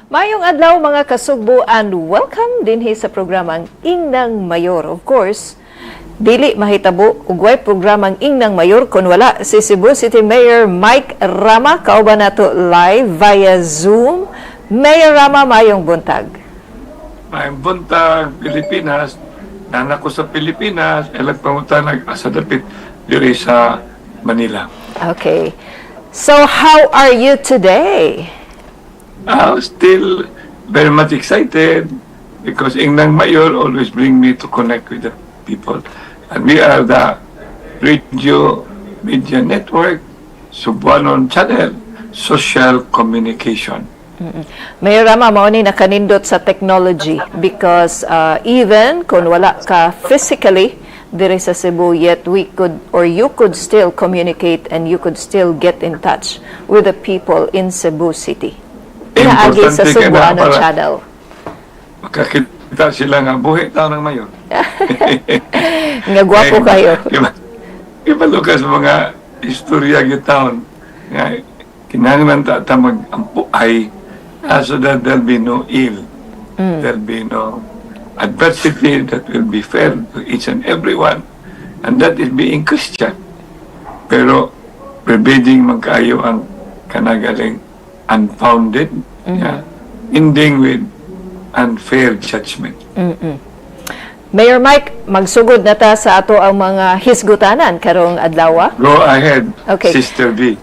Mayong adlaw mga kasugbo and welcome din sa programang Ingnang Mayor. Of course, dili mahitabo ug way programang Ingnang Mayor kun wala si Cebu City Mayor Mike Rama. Kauban nato live via Zoom. Mayor Rama, mayong buntag. Mayong buntag, Pilipinas. Nanak ko sa Pilipinas, elag pangutanag asa dapit diri sa Manila. Okay. So how are you today? Still very much excited because Ingnang Mayor always bring me to connect with the people. And we are the radio media network, Sugboanon Channel, social communication. Mayor Rama, mao ni nakanindot sa technology because even kung wala ka physically diri sa Cebu, yet we could or you could still communicate and you could still get in touch with the people in Cebu City. Inaagi sa Sugboanon Channel. Makakita sila nga buhi tao ng mayor. Nga gwapo kayo. Ibalukas mga istorya yung taon. Kinahanglan ta mag-ampo ay so that there'll be no ill. There'll be no adversity that will be fair to each and everyone. And that is being Christian. Pero preveding magkaayo ang kanagaling unfounded, ending with unfair judgment. Mayor Mike, magsugod na ta sa ato ang mga hisgutanan karong adlaw. Go ahead, okay. Sister B.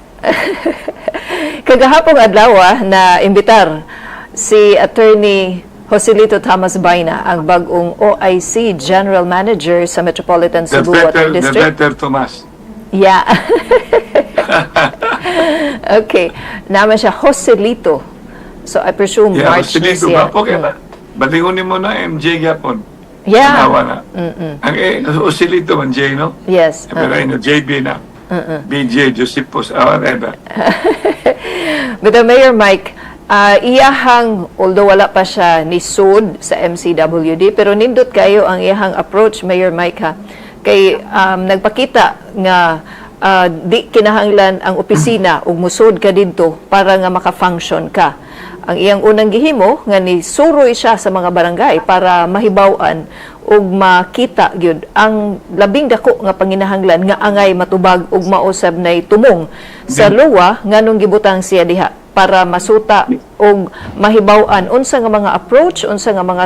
Kagahapong adlaw na imbitar si Attorney Joselito Thomas Baina, ang bagong OIC General Manager sa Metropolitan Cebu Water District. The better Tomas. Yeah. Okay. Naman siya Joselito. So I presume March Joselito, this year. Okay na. Batingunin mo na MJ Gapon. Yeah. Tanawa na. Ang Joselito man J, no? Yes. Pero JB na. BJ, Josepos, whatever. But Mayor Mike, iyahang, although wala pa siya ni sud sa MCWD, pero nindot kayo ang iyahang approach, Mayor Mike, ha? Kay nagpakita nga di kinahanglan ang opisina ug musud ka didto para nga maka-function ka. Ang iyang unang gihimo nga ni suroy siya sa mga barangay para mahibaw-an ug makita gyud ang labing dako nga panginahanglan nga angay matubag ug mausab nay tumong sa luwa nganong gibutang siya diha para masuta og mahibaw-an unsa nga mga approach, unsa nga mga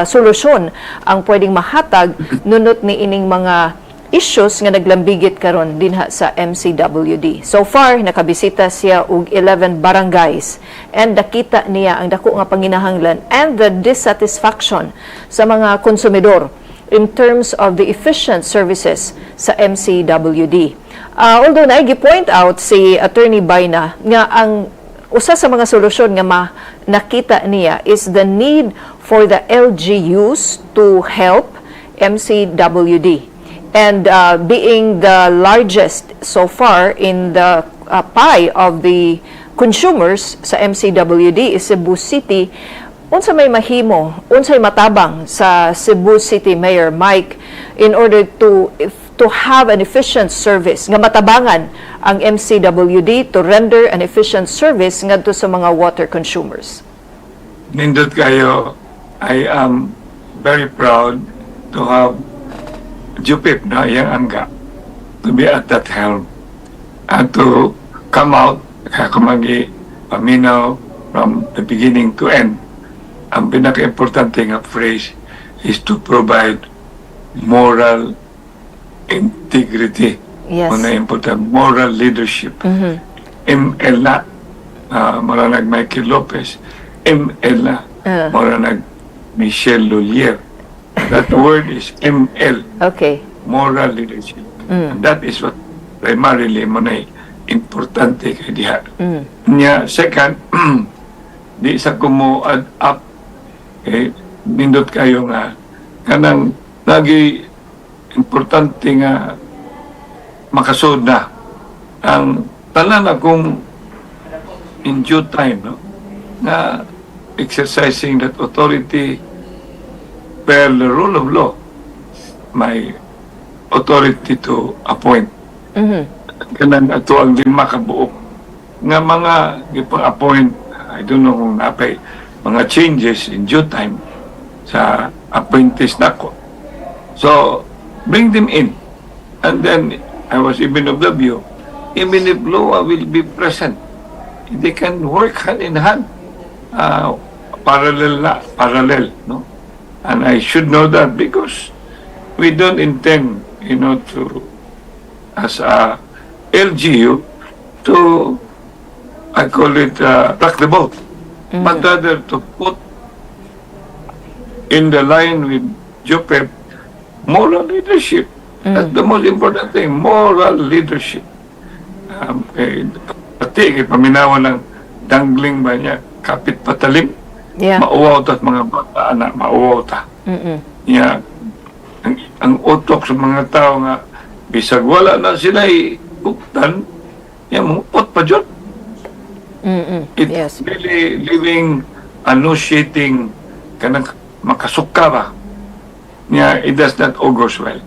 solusyon ang pwedeng mahatag nunot ni ining mga issues nga naglambigit karon dinha sa MCWD. So far nakabisita siya og 11 barangays and nakita niya ang dako nga panginahanglan and the dissatisfaction sa mga konsumidor in terms of the efficient services sa MCWD. Although gi-point out si Attorney Baina nga ang usa sa mga solusyon nga nakita niya is the need for the LGUs to help MCWD. And being the largest so far in the pie of the consumers sa MCWD is Cebu City, unsa may mahimo, unsay matabang sa Cebu City Mayor Mike in order to have an efficient service nga matabangan ang MCWD to render an efficient service ngadto sa mga water consumers. Nindot kayo, I am very proud to have Jupip na iyang angga to be at that helm and to come out kumagi paminaw from the beginning to end. Ang pinaka-importante nga phrase is to provide moral integrity. Yes. Una important, moral leadership. ML na maranag Michael Lopez, ML na maranag Michelle Lolier. That word is ML. Okay. Moral leadership. And that is what primarily manay importante kay diha. Nya second, di sa kumo add up nindot kayo nga kanang lagi importante nga makasud na ang tanan akong in due time, no, na exercising that authority per the rule of law, my authority to appoint. Kanang ato ang lima ka buok nga mga ipang-appoint, I don't know kung napay mga changes in due time sa apprentice na ko. So, bring them in. And then, I was even of the view, even if LOA will be present, they can work hand in hand, parallel, no? And I should know that because we don't intend, to, as a LGU, to, I call it, rock the boat, but rather to put in the line with JOPEP moral leadership. That's the most important thing, moral leadership. Pati, paminawa ng dangling ba niya, kapit patalim, mauwaw ta at mga bata, anak, mauwaw ta. Yeah. Ang utok sa mga tao nga, bisag wala na sila ikuktan, mupot pa dyan. It's really living, annunciating, kanang makasuka ba. It does not augurs well.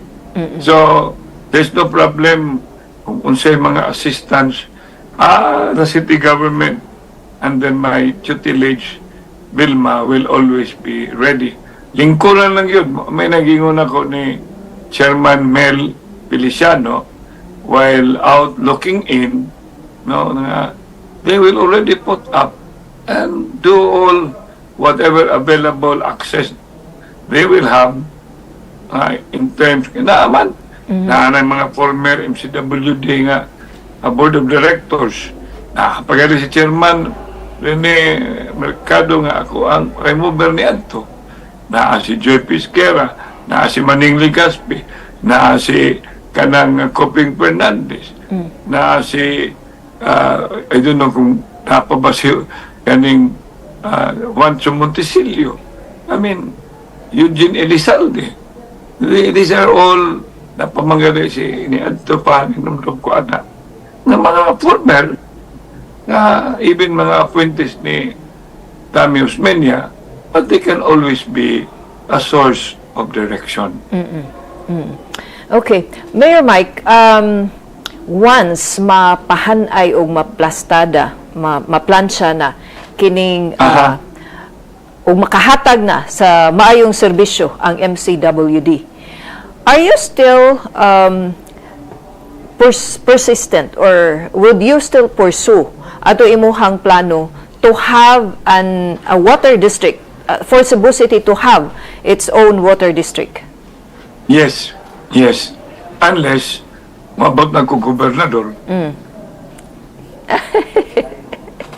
So, there's no problem kung unsay mga assistants, the city government and then my tutelage, Vilma, will always be ready. Lingkuran lang yun. May nagingon ako ni Chairman Mel Feliciano while out looking in, they will already put up and do all whatever available access they will have in terms kinaaman na mga former MCWD nga board of directors na pagkali si Chairman Rene Mercado nga ako ang remover ni Anto na si Joy Pisquera na si Maning Ligaspi na si kanang Coping Fernandez na si I don't know kung napaba si kaning Juancho Montesilio, I mean Eugene Elizalde. These are all napamangari si ni Anto pa ni Numdog ko anak na mga former na even mga apprentice ni Tami Osmeña, but they can always be a source of direction. Okay. Mayor Mike, once mapahanay o maplastada, maplansya na kining o makahatag na sa maayong serbisyo ang MCWD, are you still persistent or would you still pursue ato imuhang plano to have a water district for Cebu City to have its own water district? Yes. Unless mabot na ko gobernador.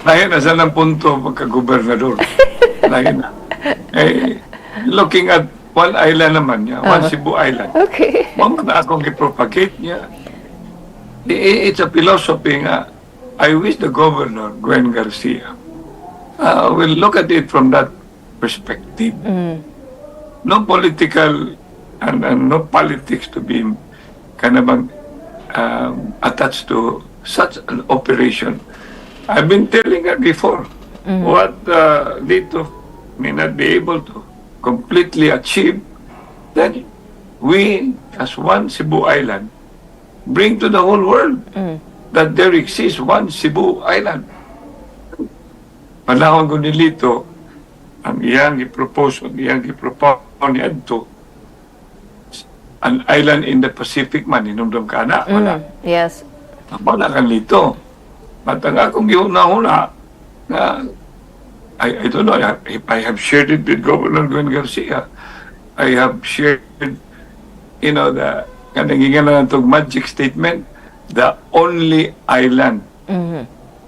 Lain na saan ang punto pagka-gobernador. Lain na. Looking at one island naman niya, one Cebu Island. Okay. Mama na akong i-propagate niya. It's a philosophy nga. I wish the governor, Gwen Garcia, will look at it from that perspective. No political and no politics to be attached to such an operation. I've been telling her before what Dito may not be able to completely achieve, then we, as one Cebu Island, bring to the whole world that there exists one Cebu Island. Panahon ko ni Lito, ang iyang i-propose ni Anto, an island in the Pacific man, inumdum ka na, wala. Yes. Wala kang Lito. At ang akong gihuna-huna, I don't know if I have shared it with Governor Gwen Garcia. I have shared, the kanangingin na itong magic statement, the only island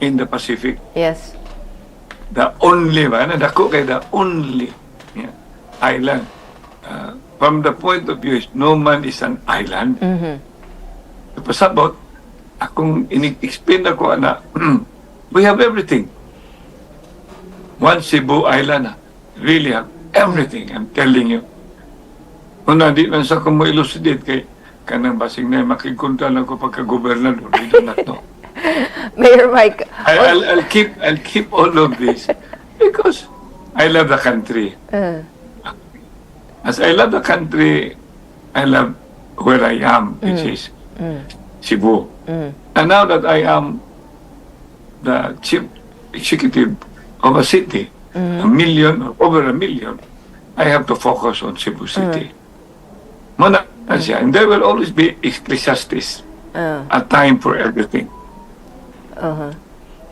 in the Pacific. Yes. The only, nadako kay the only island. From the point of view, no man is an island. Pasabot, akong in-explain ako na we have everything. One Cebu Island really have everything, I'm telling you. Kung di lang sa kung mo elucidate kay kanang basing na makikunda lang ko pagka-gobernador, we do not know. Mayor Mike, I'll keep all of this because I love the country. As I love the country, I love where I am, which is Cebu. And now that I am the chief executive of a city, a million or over a million, I have to focus on Cebu City. Muna na siya. And there will always be Ecclesiastes, a time for everything.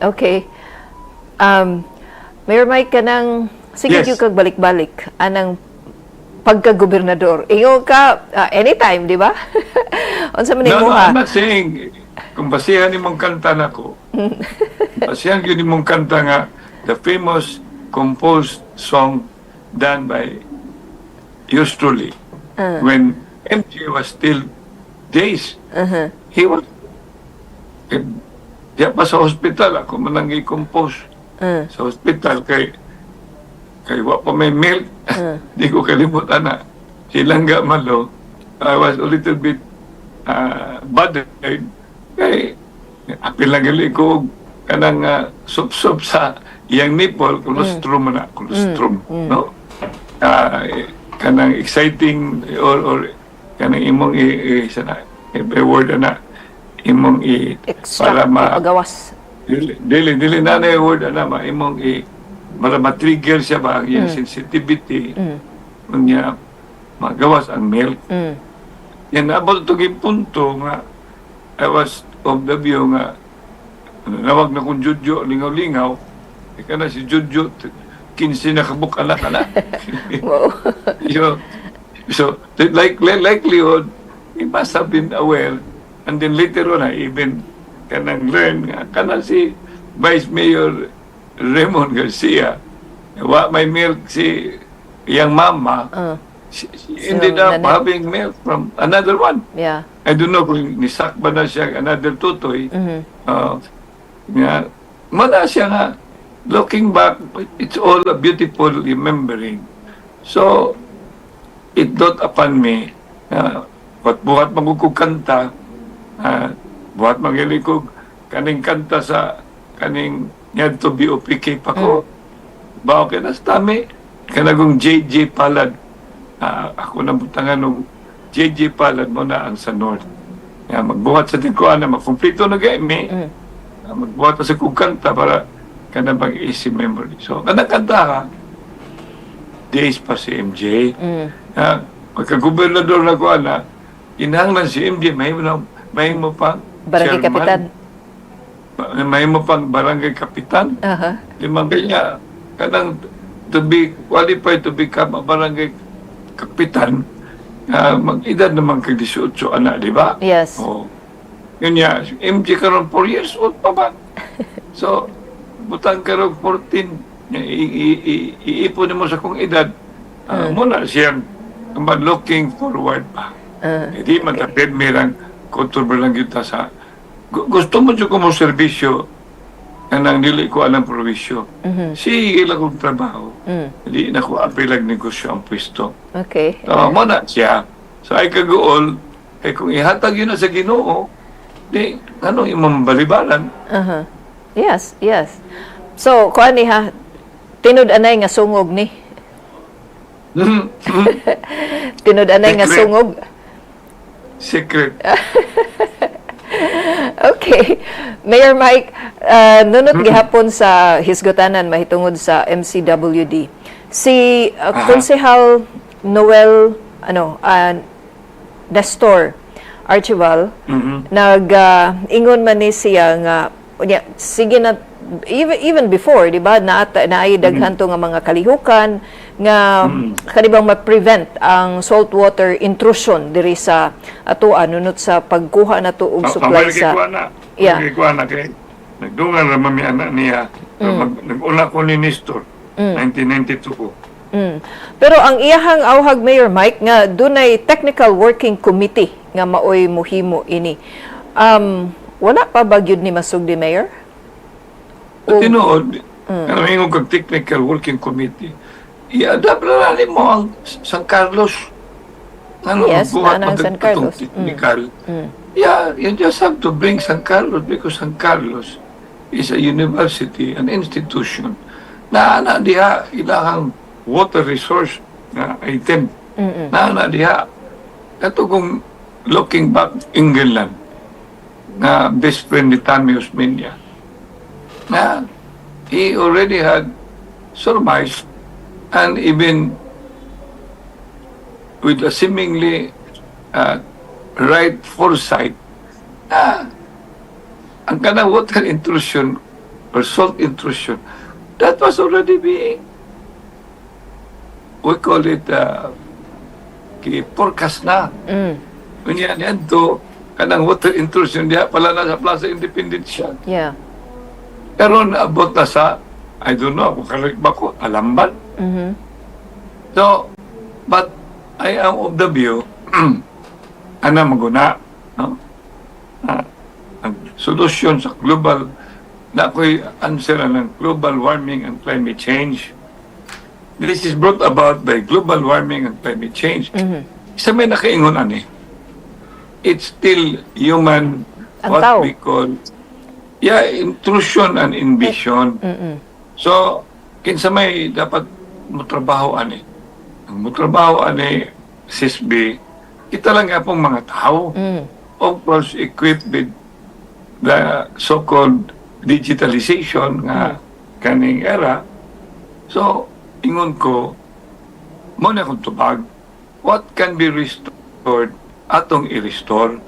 Okay. Mayor Mike, kanang sige Yes. yung kag balik-balik anang pagka-gobernador. Ingo ka anytime, di ba? Unsa man No, mo I'm ha? not saying, kung basihan ni mong kanta na ko, basihan yun ni mong kanta nga, the famous composed song done by yours truly, when MJ was still days. He was, diya pa sa hospital, ako manang i-compose sa hospital kay wa pa may milk. Di ko kalimutan na. Silangga malo, I was a little bit bothered. Kay, apil lang gali ko kanang sup-sup sa iyang nipple, colostrum na, colostrum, no? Kanang exciting or kanang imong sana, every word na imong Extract, pagawas. dili na na word na ma imong para ma-trigger siya ba ang iyang sensitivity niya magawas ang milk. Yan abot to punto nga I was of the view nga nawag na kung Judyo lingaw-lingaw ika na si Judyo 15 na kabukala ka na. Wow. so likelihood he must have been aware and then later on I even kanang learn nga kana si Vice Mayor Raymond Garcia wa may milk si iyang mama she ended up having milk from another one. Yeah. I don't know kung nisak ba na siya another tutoy. Muna siya nga looking back, it's all a beautiful remembering. So it dawned upon me buhat magugug kanta buhat magilikog kaning kanta sa kaning ngadto BOPK pa ko bao kaya nastami kanagong JJ Palad ako na butangan ng JJ Palad mo na ang sa North magbuhat sa tikuan na magkumplito na gaimi magbuhat sa kong kanta para kanabang easy memory so kanakanta ka days pa si MJ pagka-gobernador na ko na inahanglan si MJ may mo pang Barangay Kapitan. May mo pang barangay kapitan. Limang kanya kanang to be qualified to become a barangay kapitan mag-edad naman kag 18 anak, di ba? Yes. Yun niya, MJ karon 4 years old pa ba? So butang karon 14 iipon mo sa kong edad muna siyang looking forward pa. Hindi matapid mirang kontrol lang kita sa gusto mo dyan ko mo serbisyo na nang dili ko anang provisyo. Sige lang kong trabaho. Hindi na ko apilag negosyo ang pwesto. Okay. So, muna siya. So, ay kaguol, kay kung ihatag yun na sa Ginoo, di, imong balibalan. Yes, yes. So, kuan ni ha, tinud-anay nga sungog ni. Tinud-anay nga sungog. Secret. Okay. Mayor Mike, nunot gihapon sa hisgotanan mahitungod sa MCWD. Si Konsehal Noel Nestor Archival ingon man ni siya nga sige na even before, di ba, naay daghan to nga mga kalihukan nga kanibang ma-prevent ang saltwater intrusion diri sa atoa nunot sa pagkuha na to og supply sa kay nagdungan ra mami anak niya nag-una ko ni Nestor 1992 ko. Pero ang iyahang awhag Mayor Mike nga dunay technical working committee nga maoy mohimo ini. Wala pa ba gyud ni masugdi Mayor? Tinuod, ingong kag technical working committee, i-adapt na natin mo ang San Carlos. Yes, na ang San Carlos. Technical. Yeah, you just have to bring San Carlos because San Carlos is a university, an institution, na diha ilahang water resource na item. Na diha. Kato kung looking back, England, na best friend ni Tammy Osmeña, na he already had surmise, and even with a seemingly right foresight, ang kanang water intrusion or salt intrusion, that was already being, we call it, forecast na. Kanya yan to, kanang water intrusion diya, pala na sa Plaza Independence siya. Yeah. Pero naabot na sa, I don't know, kung kalit ba ko, Alamban. So, but I am of the view, ana maguna, no? Ang solusyon sa global, na ako'y answer ng global warming and climate change. This is brought about by global warming and climate change. Isa may nakaingon ani. It's still human, what Antaw. we call, intrusion and invasion. So, kinsa may dapat mutrabaho ani. Ang mutrabaho ani, SISB, kita lang nga pong mga tao. Of course, equipped with the so-called digitalization nga kaning era. So, ingon ko, muna kong tubag, what can be restored, atong i-restore.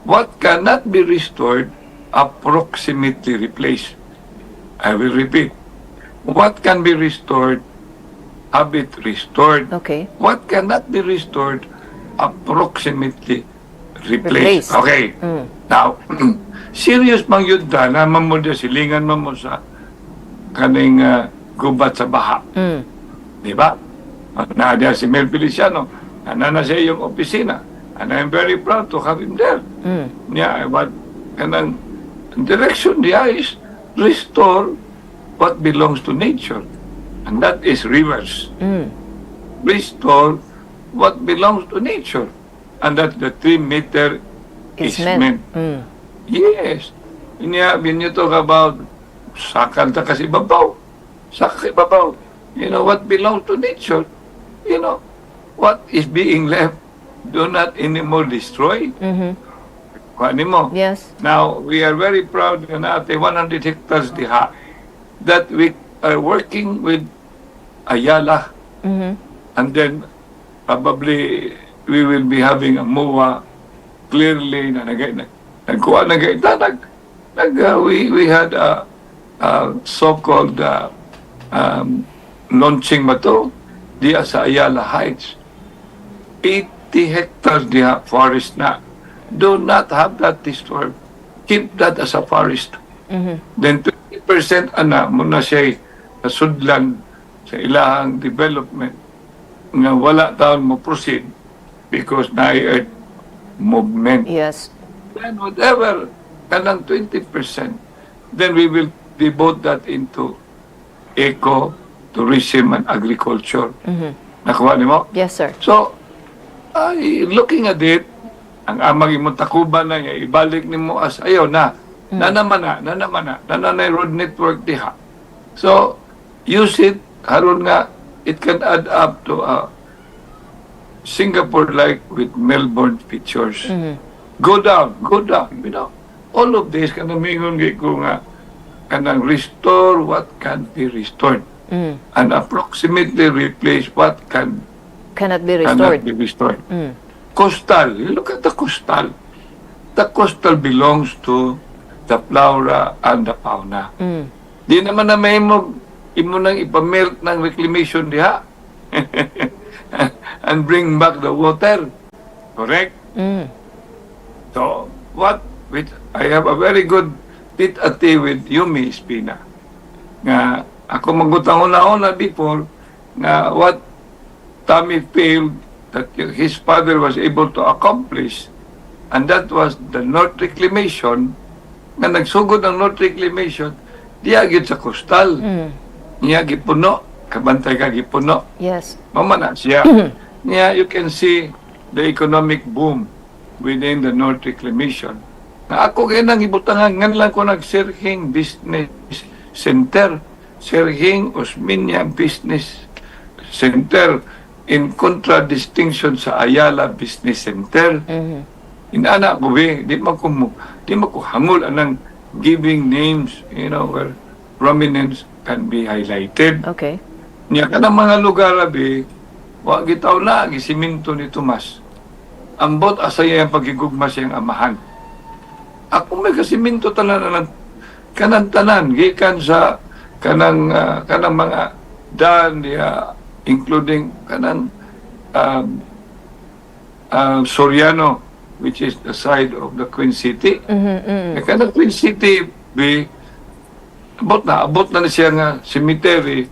What cannot be restored, approximately replaced. I will repeat. What can be restored, have it restored. Okay. What cannot be restored, approximately Replaced. replaced. Okay. Now, serious mang yun na mamudya silingan mo sa kaning gubat sa baha. Di ba? Nadia si Mel Feliciano, na sa iyong opisina. And I'm very proud to have him there. Yeah, but kanang direction niya is restore what belongs to nature. And that is rivers. Restore what belongs to nature. And that's the 3-meter easement. Yes. When you talk about sakal ta kasi babaw. Sakal babaw. You know, what belongs to nature, you know, what is being left, do not anymore destroy. Kuhanin mo. Yes. Now, we are very proud na natin 100 hectares diha that we are working with Ayala. And then, probably, we will be having a MOA clearly na nagkuha na we had a so-called launching mato diya sa Ayala Heights. 80 hectares diya forest na. Do not have that disturbed. Keep that as a forest. Then 20% ana muna siya sa sudlan sa ilahang development nga wala taon mo proceed because na earth movement. Yes. Then whatever kanang 20%, then we will devote that into eco, tourism, and agriculture. Nakuha ni mo? Yes, sir. So, looking at it, ang amang imong takuban na niya, ibalik ni mo as ayaw na. Nanaman na road network diha. So, use it, haron nga, it can add up to Singapore-like with Melbourne features. Go down, you know. All of this, kanamingon ko nga, kanang restore what can be restored. And approximately replace what Cannot be cannot restored. be restored. Coastal, look at the coastal. The coastal belongs to the flora and the fauna. Di naman na may imo nang ipamelt ng reclamation diha. And bring back the water. Correct? So, I have a very good tit-ati with Yumi Espina. Nga, ako magutang una-una before, nga what Tommy failed that his father was able to accomplish, and that was the North Reclamation, nga nagsugod ng North Reclamation, diagid sa coastal. Niya gipuno, kabantay ka gipuno. Yes. Mamana siya. Niya, you can see the economic boom within the North Reclamation. Na ako kaya nang ibutangan, nga lang ko nag-Sirhing Business Center. Sirhing Osminia Business Center in contradistinction sa Ayala Business Center. Inana ko di mo ko hangol anang giving names, you know, where prominence can be highlighted. Okay. Niya ka ng mga lugar, abi, wa gitaw na, gisiminto ni Tomas. Ambot asaya yung pagigugma siyang amahan. Ako may kasiminto talaga ng tanan, gikan sa kanang mga daan, including kanang Soriano, which is the side of the Queen City. Kanang Queen City, abot na siya nga cemetery.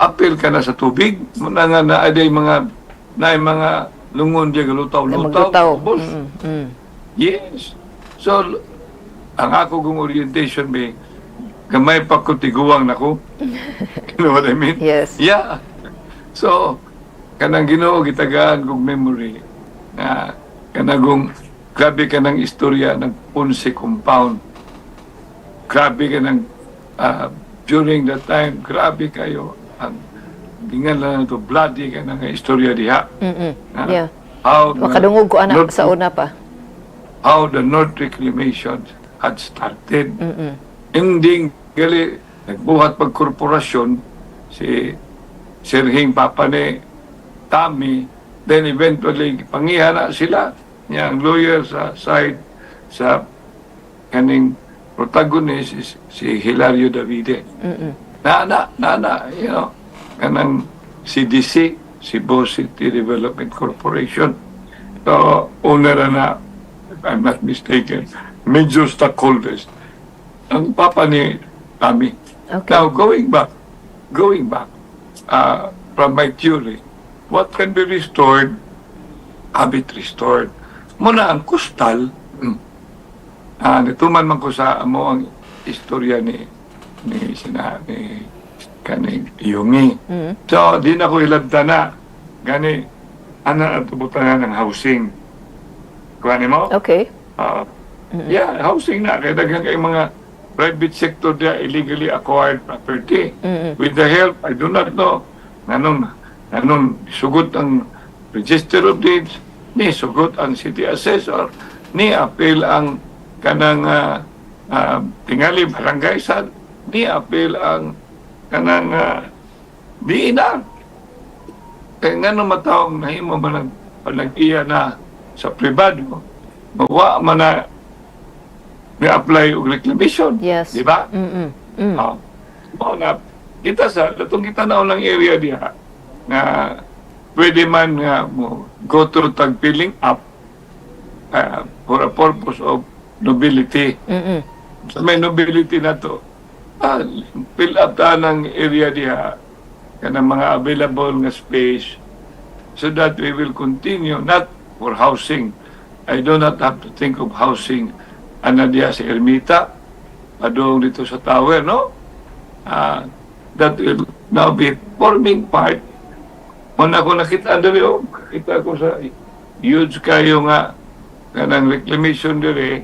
Apil ka na sa tubig. Muna nga na ay mga lungon diya lutaw-lutaw. Yes. So, ang ako kong orientation gamay pa ko tiguang na ko. You know what I mean? Yes. Yeah. So, kanang Ginoo gitagaan kong memory na kanagong grabe ka ng istorya ng Ponce compound. Grabe ka ng during that time, grabe kayo ang gingan lang ito, bloody ka ng istorya diha. Yeah. How Makadungog ko anak sa una pa. how the North Reclamation had started. Ending, gali, nagbuhat pagkorporasyon si Sirhing Papa ni Tami, then eventually pangihan na sila niyang lawyer sa side sa kaning protagonist is si Hilario Davide. Nana, you know, kanang CDC, Cebu City Development Corporation. So, owner na, if I'm not mistaken, major stockholders. Ang papa ni Tami. Okay. Now, going back, from my theory, what can be restored, habit restored. Muna ang kustal, nituman man ko sa amo ang istorya ni kaning Yungi. So, di na ko ilabda na. Gani, ang tubutan ng housing. Kuha ni mo? Okay. Yeah, housing na. Kaya daghang kay mga private sector dia illegally acquired property. With the help, I do not know, nanong sugot ang Register of Deeds, ni sugot ang City Assessor, ni appeal ang kanang tingali barangay sad, ni appeal ang kanang diina. Kaya nga nung mataong nahimo man panag-iya na sa privado, mawa man na apply og reclamation. Yes. Di ba? Na kita latong kita na ulang area diha na pwede man nga mo go through tag-filling up for a purpose of nobility. So may nobility na to. Fill up ta ng area diha kanang mga available nga space so that we will continue, not for housing. I do not have to think of housing diya sa Ermita, padung dito sa tower, no? That will now be forming part. Muna ko nakita kita ko sa huge kayo nga kanang reclamation dire,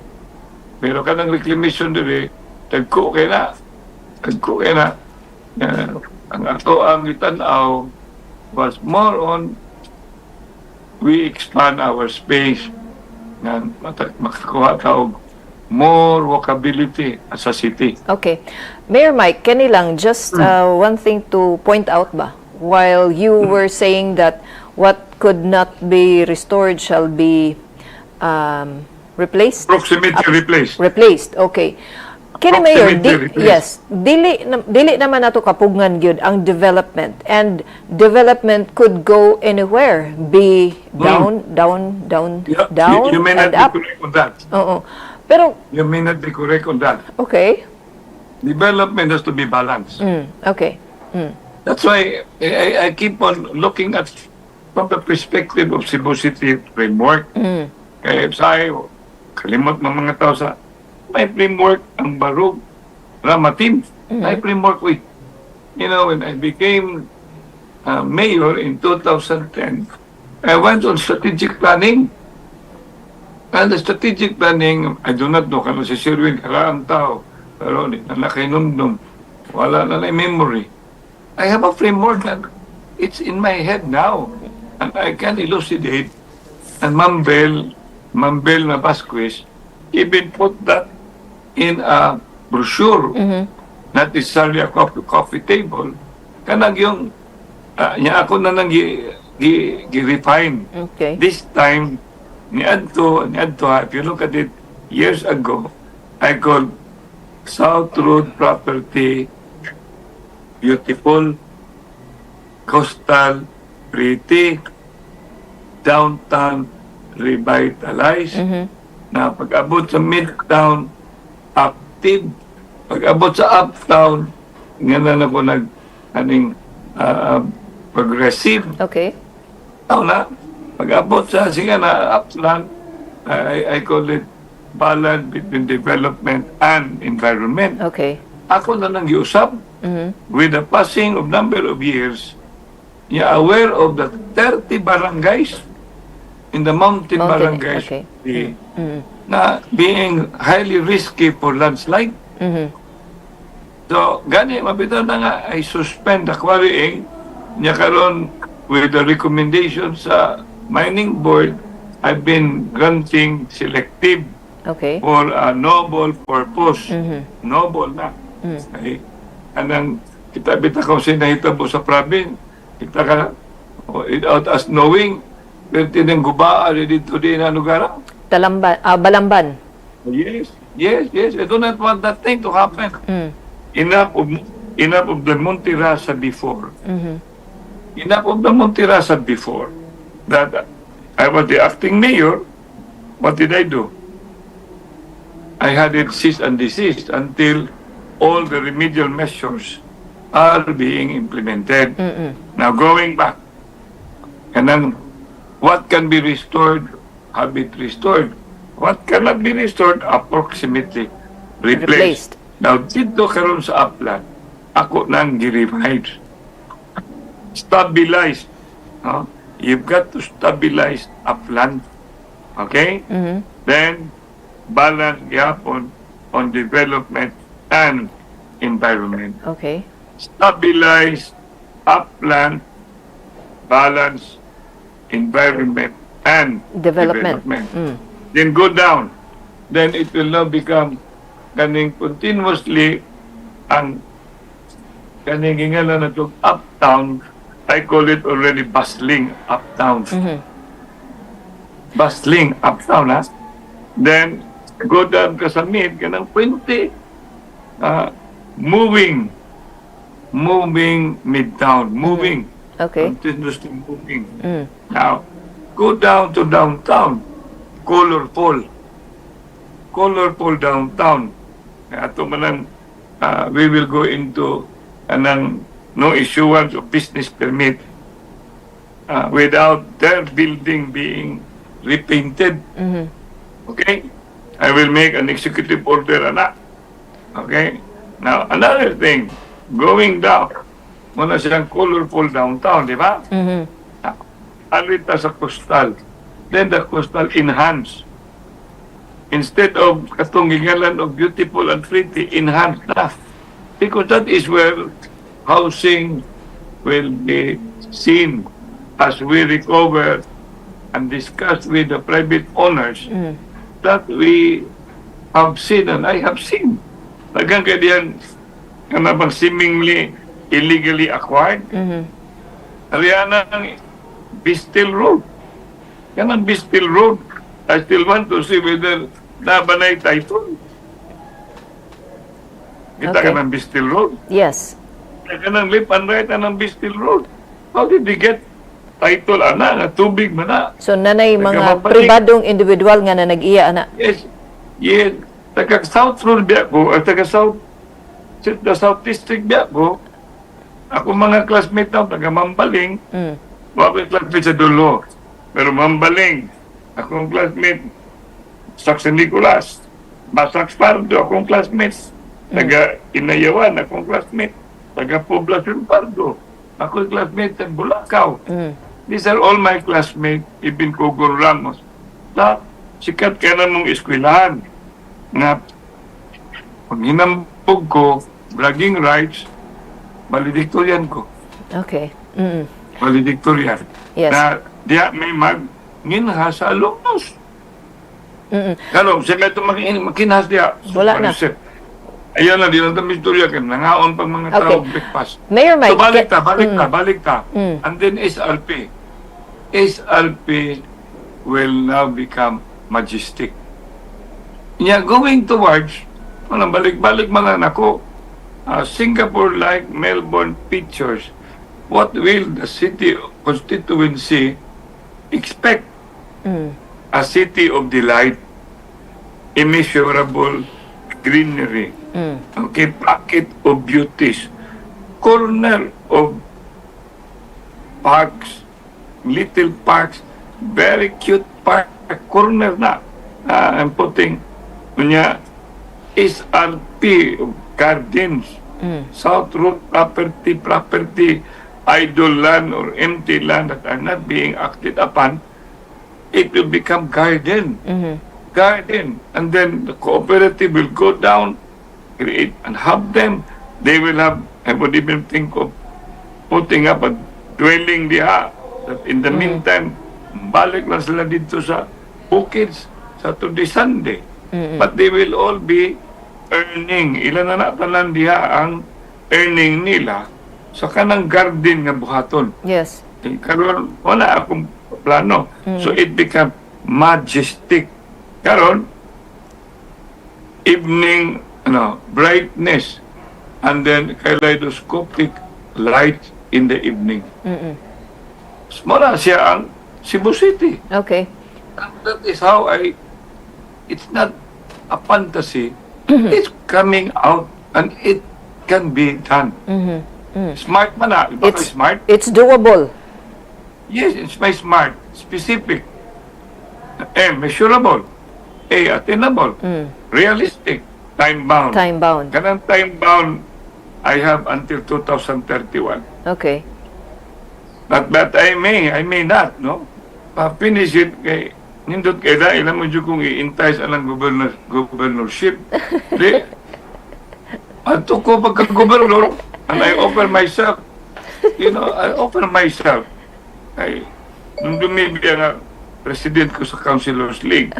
pero kanang reclamation dire, tagko kay na. Ang ato ang itanaw was more on we expand our space nga makakuha ta og more walkability as a city. Okay. Mayor Mike, kani lang, just one thing to point out ba? While you were saying that what could not be restored shall be replaced? Proximity replaced. Replaced, okay. Kini Mayor, Replaced. dili naman nato kapugngan gyud ang development, and development could go anywhere, be down, Yeah, down, you may and not up. be correct on that. Oo. Pero, You may not be correct on that. okay. Development has to be balanced. Okay. That's why I keep on looking at from the perspective of Cebu City framework. Kaya sayo, kalimot ng mga tao sa may framework ang Barug Ramatim. May framework with. You know, when I became mayor in 2010, I went on strategic planning. And the strategic planning, I do not know, kano si Sirwin, kalaang tao, pero nalakinumdum, wala na memory. I have a framework that it's in my head now, and I can elucidate. And Mambel na Vasquez, even put that in a brochure not necessarily a coffee table, kanang yung niya ako na nang gi-refine. Okay. This time, niadto, if you look at it, years ago, I called South Road property beautiful, coastal, pretty, downtown, revitalized, na pag-abot sa midtown, active, pag-abot sa uptown, nga na ako progressive. Okay. Na, pag-abot sa sige na upland, I call it balance between development and environment. Okay. Ako na nang giusap, with the passing of number of years, you're aware of the 30 barangays in the mountain barangays okay. na being highly risky for landslide. So, gani, mabitaw na nga, I suspend the quarrying niya karon with the recommendation sa mining board. I've been granting selective Okay. for a noble purpose. Noble na. Okay. Anang kita-bita ko sinahitabo sa province, kita ka without us knowing, pero tinang guba dito din na lugar. Balamban. Yes. I do not want that thing to happen. Enough of the Monterasa before. Enough of the Monterasa before. That I was the acting mayor. What did I do? I had it cease and desist until all the remedial measures are being implemented. Now going back, and then what can be restored, have it restored. What cannot be restored, approximately replaced. Now dito karon sa upland, ako nang gi-revise. Stabilize. No? You've got to stabilize upland. Okay? Then balance yapon on development and environment. Okay. Stabilize upland, balance environment and Development. Then go down. Then it will now become kaning continuously ang kaning ingala na to uptown. I call it already bustling uptown. Bustling uptown, ha? Then go down ka sa mid, kanang 20, moving midtown, moving. Okay. Continuously moving. Now, go down to downtown, colorful downtown. Ato man we will go into anang no issuance of business permit without their building being repainted. Okay? I will make an executive order on that. Okay? Now, another thing, going down, muna siyang colorful downtown, di ba? Alita sa coastal. Then the coastal enhanced. Instead of katong gingalan of beautiful and pretty, enhanced na. Because that is where housing will be seen as we recover and discuss with the private owners that we have seen and I have seen. Tagang kaya kanabang seemingly illegally acquired. Ariana ng Bistil Road. Kanang Bistil Road. I still want to see whether nabanay title. Kita ka ng Bistil Road. Yes. Kanang lip and right ng Bistil Road. How did they get title ana nga tubig man na? So nanay mga pribadong individual nga na nag-iya ana. Yes. Taga South Road biya ko, taga South the South District biya ko. Ako mga classmate na taga Mambaling. Wala classmate sa Dulo. Pero Mambaling, akong classmate sa San Nicolas. Basak Pardo, akong classmates. Taga Inayawan, akong classmate. Taga Poblacion Pardo. Ako classmate sa Bulacau. These are all my classmates, even Cogon Ramos. Sikat ka na mong eskwelahan. Nga, pag hinampog ko, bragging rights, valedictorian ko. Okay. Valedictorian. Yes. Na diya may mag-nginha sa alumnus. Kalo, siya may ito makinhas diya. Wala na. Ayan na, di lang kami istorya ka. Nangaon pang mga Okay. tao breakfast. Mayor So, Mike, balik ta. Mm. And then SRP. SRP will now become majestic. Yeah, going towards, balik-balik mga nako, Singapore-like Melbourne pictures. What will the city constituency expect? A city of delight, immeasurable greenery, okay, pocket of beauties, corner of parks, little parks, very cute park, corner na. I'm putting SRP gardens, South Road property, idle land or empty land that are not being acted upon. It will become garden. Garden. And then the cooperative will go down, create and have them. They will have, I would even think of putting up a dwelling diha. That in the meantime, balik lang sila dito sa bukids, Saturday, Sunday. But they will all be earning. Ilan na natalan diha ang earning nila sa kanang garden nga buhaton. yes. Karon wala akong plano. So it become majestic. Karon evening brightness and then kaleidoscopic light in the evening. Muna siya ang Cebu City. Okay. And that is how it's not a fantasy. It's coming out and it can be done. Smart man na. Baka smart? It's doable. Yes, it's my smart. Specific. Measurable. Attainable. Realistic. Time-bound. Time-bound. Kanang time-bound, I have until 2031. Okay. But I may not, no? Finish it kay nindot kay dahil mo dyan kung i-intay sa alang governorship. Di, ato ko pagka-governor, and I offer myself, I offer myself. Nung dumibigyan nga president ko sa Councilors League,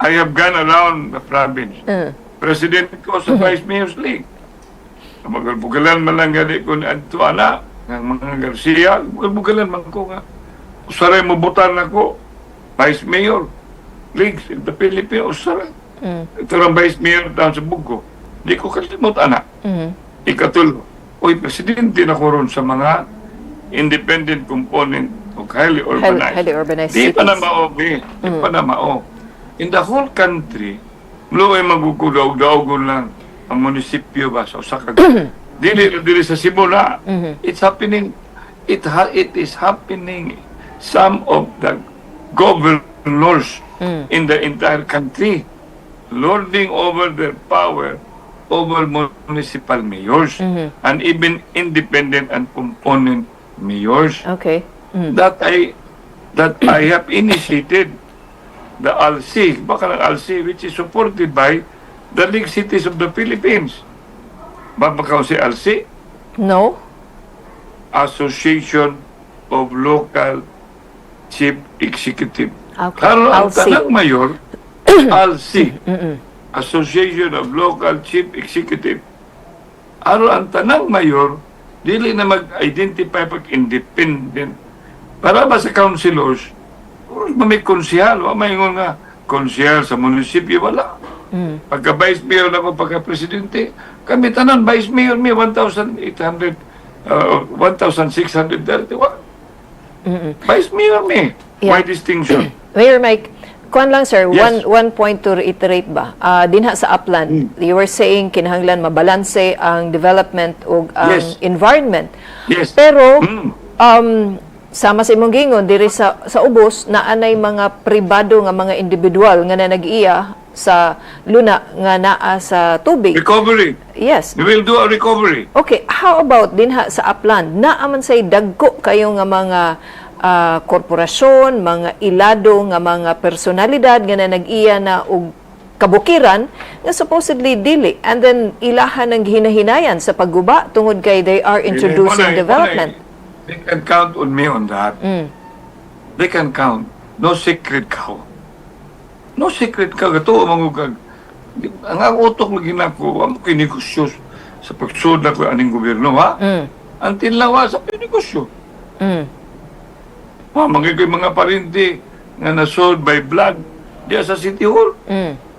I have gone around the province. President ko sa Vice Mayor's League. Bugalan man lang gani ko ni Adto Ana, ng mga Garcia, bugalan man ko nga. Usaray mo butan ako, Vice Mayor, League in the Philippines, usaray. Ito lang Vice Mayor down sa Bugo. Di ko kalimot, ana. Ikatulo, presidente na ko ron sa mga independent component of highly urbanized. Highly urbanized Di pa na cities. mao, Di pa na mao. In the whole country, mulo ay magkukudaw-daw lang ang munisipyo ba sa Osaka. Dili sa Cebu na. It's happening. It is happening. Some of the governors in the entire country lording over their power over municipal mayors and even independent and component mayors. Okay. That I have initiated the ALC, baka ng ALC, which is supported by the League Cities of the Philippines. Babakaw si ALC? No? Association of Local Chief Executive. Okay. Pero ang ALC. tanang mayor, ALC, Association of Local Chief Executive. Pero ang tanang mayor, dili na mag-identify pag-independent. Para ba sa councilors, may konsehal, may nga konsehal sa munisipyo, wala. Pagka vice mayor na ako, pagka presidente, kami tanan, vice mayor may 1,631. Vice mayor may. Yeah. May distinction. Mayor Mike, kuan lang sir, Yes. one point to reiterate ba? Dinha sa upland, you were saying kinahanglan mabalanse ang development ug ang Yes. environment. Yes. Pero sama sa imong gingon diri sa ubos naanay mga pribado nga mga individual nga nag-iya sa luna nga naa sa tubig. Recovery. Yes. We will do a recovery. Okay, how about dinha sa upland? Naaman say dagko kayo nga mga korporasyon, mga ilado nga mga personalidad nga nag-iya na og kabukiran nga supposedly dili and then ilahan ng hinahinayan sa pagguba tungod kay they are introducing development. They can count on me on that. They can count. No secret cow. No secret cow. Ito, mangugag. ang utok lagi na ko, ang kinegosyo sa pagsud na ko aning gobyerno, ha? Until now, sa pinegosyo. Mangay ko yung mga parinti nga nasold by blood diya sa City Hall.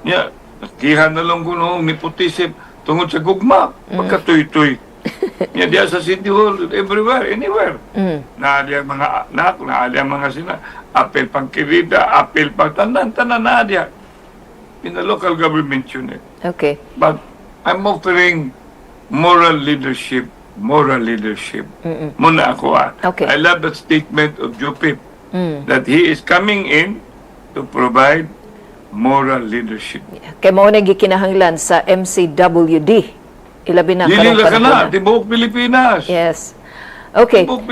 Niya, nakihan na lang ko noong nepotism tungod sa gugma, pagkatoy-toy. Niya diya sa City Hall, everywhere, anywhere. Na diya mga anak, na diya mga apel pang kirida, apel pang tanan na diya. In the local government unit. Okay. But I'm offering moral leadership. Muna ako, Okay. I love that statement of Jupip that he is coming in to provide moral leadership. Kay mao na gikinahanglan sa MCWD. Ilabi na Dili karong lang ka na, panahon. tibuok Pilipinas. Yes. Okay. Tibuok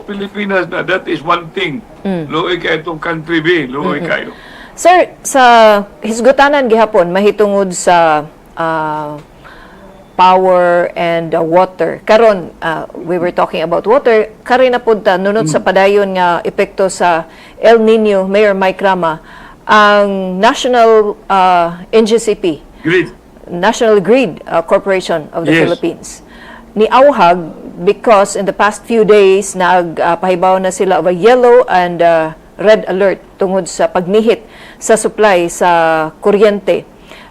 Pilipinas na, that is one thing. Luoy kayo itong country B, luoy kayo. Sir, sa hisgutanan gihapon mahitungod sa power and water. Karon we were talking about water. Kari na pud ta nunod sa padayon nga epekto sa El Nino, Mayor Mike Rama, ang National NGCP, National Grid Corporation of the Yes. Philippines, niauhag because in the past few days nagpahibaw na sila of a yellow and red alert tungod sa pagnihit sa supply sa kuryente.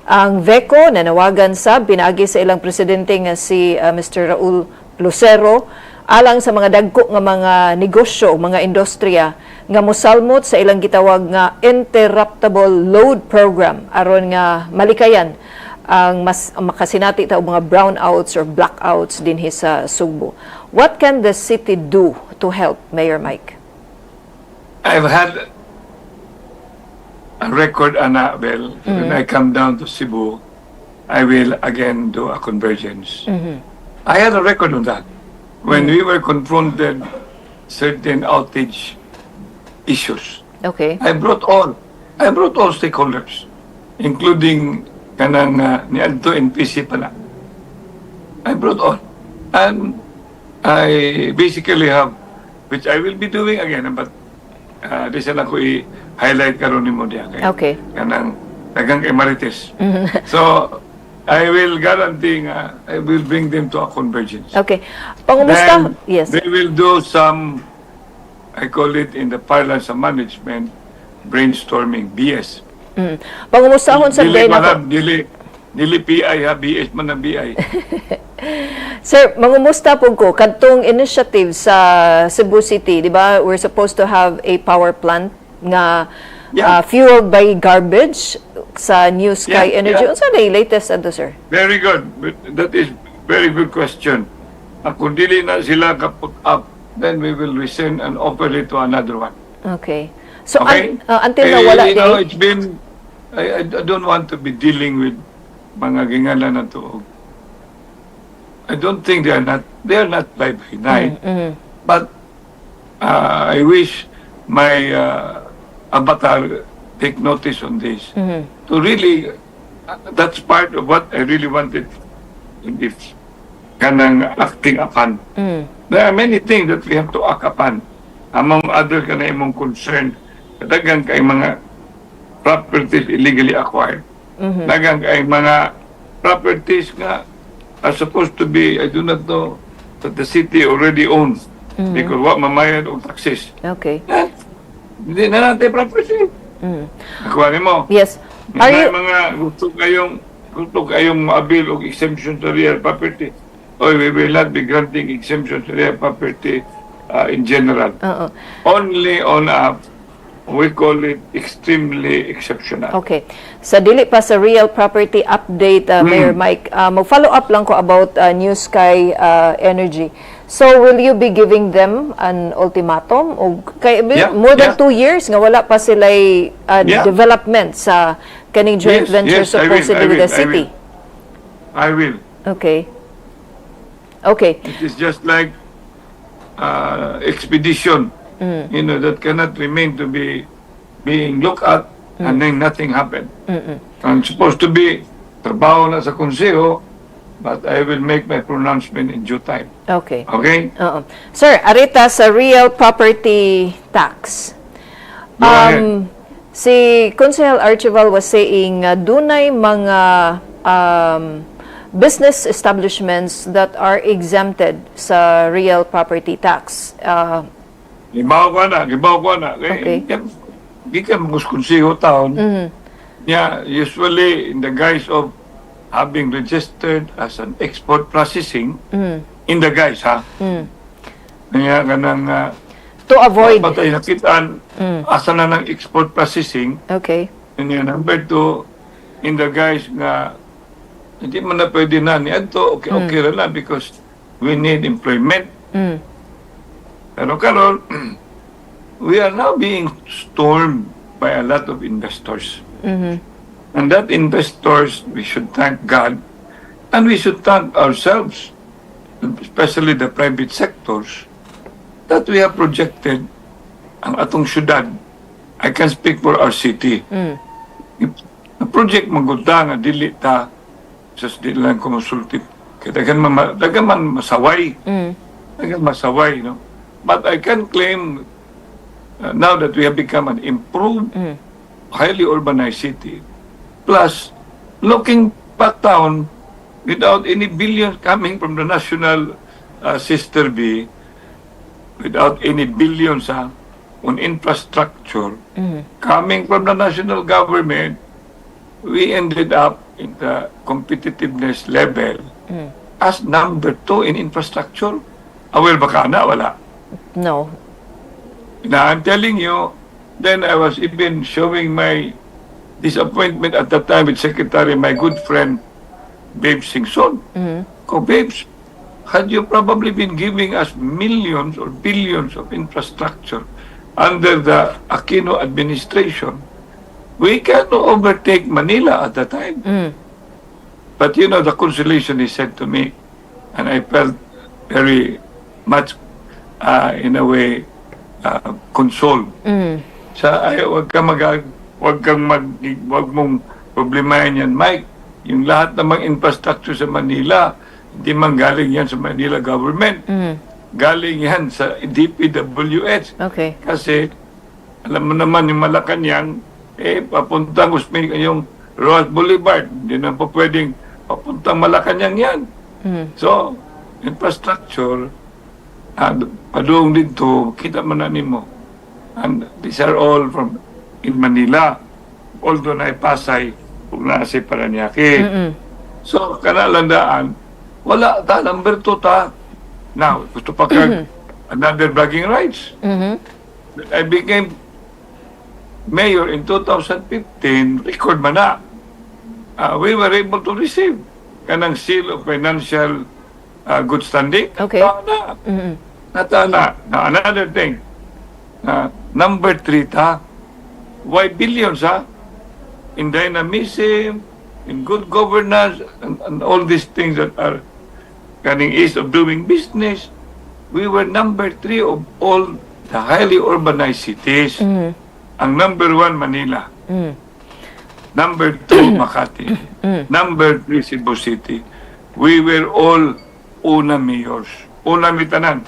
Ang VECO nanawagan sa pinaagi sa ilang presidente nga si Mr. Raul Lucero alang sa mga dagko nga mga negosyo, mga industriya nga mosalmot sa ilang gitawag nga interruptible load program aron nga malikayan ang mas makasinati ta og mga brownouts or blackouts dinhi sa Sugbo. What can the city do to help, Mayor Mike? I've had a record, Annabelle. When I come down to Cebu, I will again do a convergence. I had a record on that. When we were confronted certain outage issues, Okay. I brought all stakeholders, including kanang niadto NPC pala. I brought all. And I basically have, which I will be doing again, but this na ko i-highlight karon nimo diya kay Okay. kanang dagang kay Marites. So I will guarantee I will bring them to a convergence. Okay. Pangumusta? Then Yes. they will do some, I call it in the parlance of management, brainstorming, BS. Pangumustahon sa Dili day na man, dili PI ha, BS man na BI. Sir, mangumusta po ko kadtong initiative sa Cebu City, di ba? We're supposed to have a power plant nga fueled by garbage sa New Sky Yeah, Energy. yeah. Unsa na yung latest ato, sir? Very good. But that is very good question. Kung dili na sila kaput up, then we will resend and offer it to another one. Okay. So, Okay? until na wala you know, day, it's been, I don't want to be dealing with mga gingalan na to. I don't think they are not by night. But I wish my avatar take notice on this. To really, that's part of what I really wanted in this kanang acting upon. There are many things that we have to act upon. Among other kanang imong concern, dagang kay mga properties illegally acquired. Dagang kay mga properties nga are supposed to be, I do not know, that the city already owns. Because what mamayad og taxes. okay. Hindi na natin property. Nakuha mo. Yes. Are May you, mga gusto kayong ma-avail og exemption to real property. Or we will not be granting exemption to real property in general. Only on we call it extremely exceptional. okay. Sa dili pa sa real property update, Mayor Mike, mag-follow up lang ko about New Sky Energy. So, will you be giving them an ultimatum? O, more than 2 years nga wala pa sila development sa kaning joint venture supposedly with the city. I will. Okay. Okay. It is just like expedition, that cannot remain to be being looked at and then nothing happened. I'm supposed to be trabaho na sa konseho, but I will make my pronouncement in due time. Okay. Okay? Sir, arita sa real property tax. Go ahead. Si Consehal Archival was saying dunay mga business establishments that are exempted sa real property tax. Gibaw ko na. Okay. Di ka maguskunsiho taon. Yeah, usually in the guise of having registered as an export processing, in the guise, ha? Kaya ka nang To avoid. patay nakitaan, asa na ng export processing. Okay. And yan, number 2, in the guise nga, hindi man na pwede na ni Adto, okay na lang because we need employment. Pero karon, we are now being stormed by a lot of investors. And that investors, we should thank God and we should thank ourselves, especially the private sectors, that we have projected ang atong syudad. I can speak for our city. The project magunda nga dili ta sa di lang kumusulti. Kaya dagan man masaway. Dagan masaway, no? But I can claim now that we have become an improved, highly urbanized city. Plus, looking back down, without any billions coming from the national sister B, without any billions on infrastructure coming from the national government, we ended up in the competitiveness level as number 2 in infrastructure. Aware ba ka na? Wala. No. Now, I'm telling you, then I was even showing my disappointment at that time with Secretary, my good friend, Babes Singson. Ko, Babes, had you probably been giving us millions or billions of infrastructure under the Aquino administration, we can overtake Manila at that time. But you know, the consolation he said to me, and I felt very much, in a way, consoled. Sa ayaw, wag mong problemahin yan, Mike. Yung lahat namang infrastructure sa Manila, hindi man galing yan sa Manila government. Galing yan sa DPWH. Okay. Kasi, alam mo naman yung Malacanang, papuntang Usmin, yung Roas Boulevard. Hindi na po pwedeng papuntang Malacanang yan. So, infrastructure, padung dito, kita man na mo. And these are all from in Manila. Although na Pasay, kung nasa Paranaque. So, kanalandaan, wala ta, number 2 ta. Now, gusto pa ka another bragging rights. I became mayor in 2015, record man na. We were able to receive kanang seal of financial good standing. Okay. Natana. Now, another thing. Number 3 ta. Why billions, ha? In dynamism, in good governance, and all these things that are coming ease of doing business. We were number 3 of all the highly urbanized cities. Ang number 1, Manila. Number 2, Makati. Number 3, Cebu City. We were all una mayors. Una mitanan.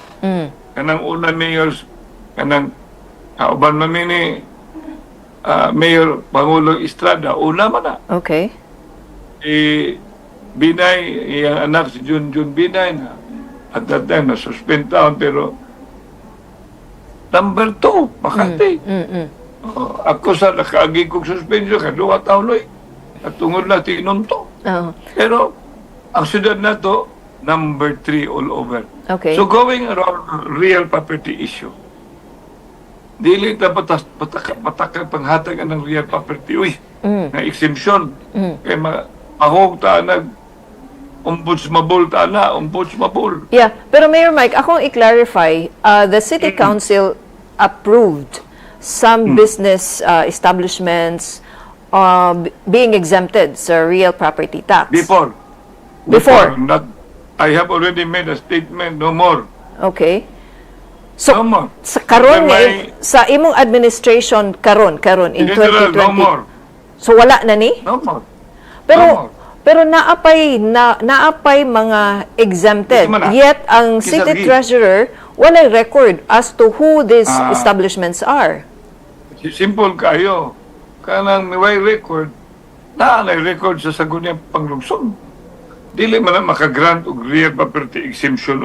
Kanang una mayors, kanang kauban mamini, Mayor Pangulo Estrada, una man na. Okay. Binay, yung anak si Junjun Binay na at that time na suspend taon, pero number 2, Makati. Ako sa nakaagi kong suspension, kaduha taon loy. At tungod na tinunto. Pero ang syudad na to, number 3 all over. Okay. So going around real property issue, dili ta patakay panghatagan ng real property. Uy, na exemption. Kaya mahog ta ombudsmable ta na, ombudsmable. Yeah, pero Mayor Mike, akong i-clarify, the City Council approved some business establishments being exempted sa real property tax. Before. Not, I have already made a statement, no more. Okay. So, no more. sa karon sa imong administration karon in General, 2020. no more. So wala na ni? No more. Pero No more. pero naapay mga exempted. Yet ang city treasurer wala record as to who these establishments are. Simple kayo. kanang may record, na record sa sagon niya panglungsod. Dili man na makagrant og real property exemption